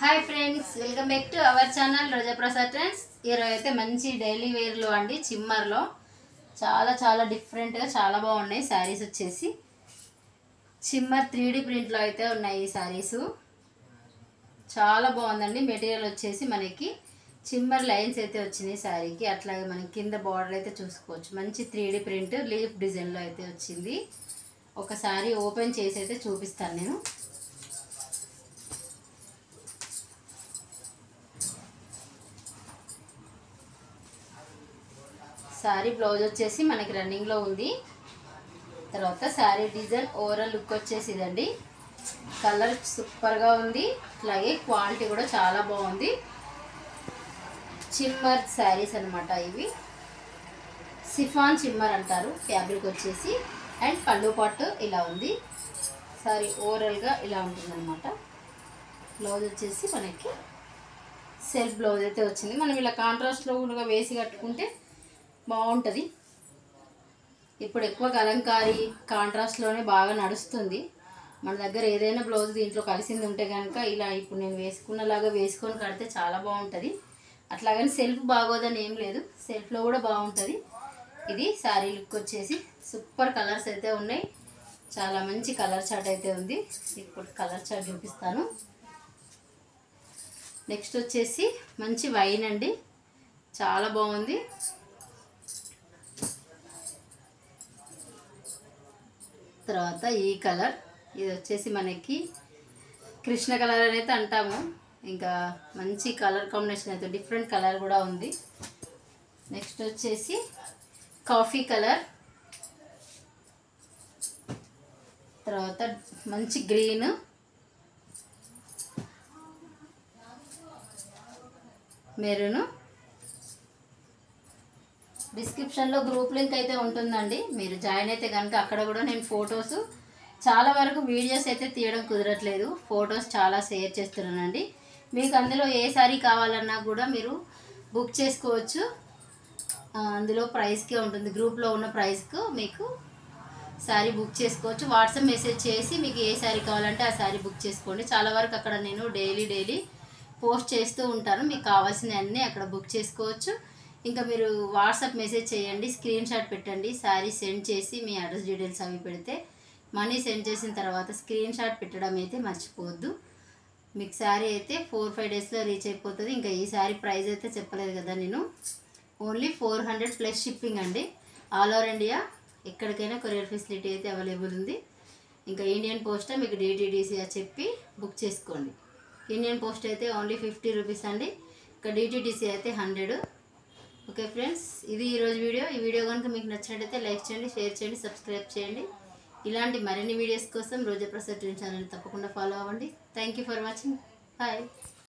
Hi friends welcome back to our channel Roja Prasad trends. ఈరోజు అయితే మంచి డైలీ వేర్ లో అండి చిమ్మర్ లో చాలా చాలా డిఫరెంట్ గా చాలా బాగున్నాయి సారీస్। వచ్చేసి చిమ్మర్ 3D ప్రింట్ లో అయితే ఉన్నాయి ఈ సారీస్। చాలా బాగుందండి మెటీరియల్ వచ్చేసి మనకి చిమ్మర్ లైన్స్ అయితే వచ్చినాయి సారీకి। అట్లాగే మనకి కింద బోర్డర్ అయితే చూసుకోవచ్చు మంచి 3D ప్రింట్ లీఫ్ డిజైన్ లో అయితే వచ్చింది। ఒకసారి ఓపెన్ చేసి అయితే చూపిస్తాను నేను। सारी ब्लाउज వచ్చేసి మనకి రన్నింగ్ లో ఉంది। తర్వాత సారీ డిజైన్ ఓవరాల్ లుక్ వచ్చేసి ఇదండి। కలర్ సూపర్ గా ఉంది, అలాగే క్వాలిటీ కూడా చాలా బాగుంది। చిమ్మర్ సారీస్ అన్నమాట ఇవి, సిఫాన్ చిమ్మర్ అంటారు ఫ్యాబ్రిక్ వచ్చేసి। అండ్ పళ్ళు పాటు ఇలా ఉంది, సారీ ఓవరాల్ గా ఇలా ఉంటుందన్నమాట। బ్లౌజ్ వచ్చేసి మనకి సెల్ఫ్ బ్లౌజ్ అయితే వచ్చింది। మనం ఇలా కాంట్రాస్ట్ లో కూడా వేసి కట్టుకుంటే బాగుంటుంది। ఇప్పుడు ఎక్కువ కలంకారీ కాంట్రాస్ట్ లోనే బాగా నడుస్తుంది। మన దగ్గర ఏదైనా బ్లౌజ్ దీంట్లో కలిసింది ఉంటే కనుక ఇలా ఇప్పుడు నేను వేసుకున్నలాగా వేసుకొని కడితే చాలా బాగుంటుంది। అట్లాగని సెల్ఫ్ బాగోదని ఏం లేదు, సెల్ఫ్లో కూడా బాగుంటుంది। ఇది శారీ లుక్ వచ్చేసి సూపర్ కలర్స్ అయితే ఉన్నాయి, చాలా మంచి కలర్ చార్ట్ అయితే ఉంది। ఇప్పుడు కలర్ చార్ట్ చూపిస్తాను। నెక్స్ట్ వచ్చేసి మంచి వైన్ అండి, చాలా బాగుంది। తర్వాత ఈ కలర్, ఇది వచ్చేసి మనకి కృష్ణ కలర్ అయితే అంటాము, ఇంకా మంచి కలర్ కాంబినేషన్ అయితే డిఫరెంట్ కలర్ కూడా ఉంది। నెక్స్ట్ వచ్చేసి కాఫీ కలర్, తర్వాత మంచి గ్రీన్, మెరూన్। డిస్క్రిప్షన్లో గ్రూప్ లింక్ అయితే ఉంటుందండి, మీరు జాయిన్ అయితే కనుక అక్కడ కూడా నేను ఫొటోస్ చాలా వరకు వీడియోస్ అయితే తీయడం కుదరట్లేదు, ఫొటోస్ చాలా షేర్ చేస్తున్నానండి। మీకు అందులో ఏ సారీ కావాలన్నా కూడా మీరు బుక్ చేసుకోవచ్చు, అందులో ప్రైస్కే ఉంటుంది, గ్రూప్లో ఉన్న ప్రైస్కు మీకు శారీ బుక్ చేసుకోవచ్చు। వాట్సాప్ మెసేజ్ చేసి మీకు ఏ శారీ కావాలంటే ఆ శారీ బుక్ చేసుకోండి। చాలా వరకు అక్కడ నేను డైలీ పోస్ట్ చేస్తూ ఉంటాను, మీకు కావాల్సినవన్నీ అక్కడ బుక్ చేసుకోవచ్చు। ఇంకా మీరు వాట్సాప్ మెసేజ్ చేయండి, స్క్రీన్ షాట్ పెట్టండి, శారీ సెండ్ చేసి మీ అడ్రస్ డీటెయిల్స్ అవి పెడితే మనీ సెండ్ చేసిన తర్వాత స్క్రీన్ షాట్ పెట్టడం అయితే మర్చిపోవద్దు। మీకు శారీ అయితే 4-5 డేస్లో రీచ్ అయిపోతుంది। ఇంకా ఈ శారీ ప్రైస్ అయితే చెప్పలేదు కదా నేను, ఓన్లీ 400 ప్లస్ షిప్పింగ్ అండి, ఆల్ ఓవర్ ఇండియా ఎక్కడికైనా కొరియర్ ఫెసిలిటీ అయితే అవైలబుల్ ఉంది। ఇంకా ఇండియన్ పోస్ట్ మీకు డిటీడీసీ చెప్పి బుక్ చేసుకోండి। ఇండియన్ పోస్ట్ అయితే ఓన్లీ 50 రూపీస్ అండి, ఇంకా డిటీడీసీ అయితే 100। ఓకే ఫ్రెండ్స్, ఇది ఈరోజు వీడియో। ఈ వీడియో కనుక మీకు నచ్చినట్లయితే లైక్ చేయండి, షేర్ చేయండి, సబ్స్క్రైబ్ చేయండి। ఇలాంటి మరిన్ని వీడియోస్ కోసం రోజా ప్రసాద్ ట్రెండ్స్ ఛానల్ తప్పకుండా ఫాలో అవ్వండి। Thank you for watching, bye.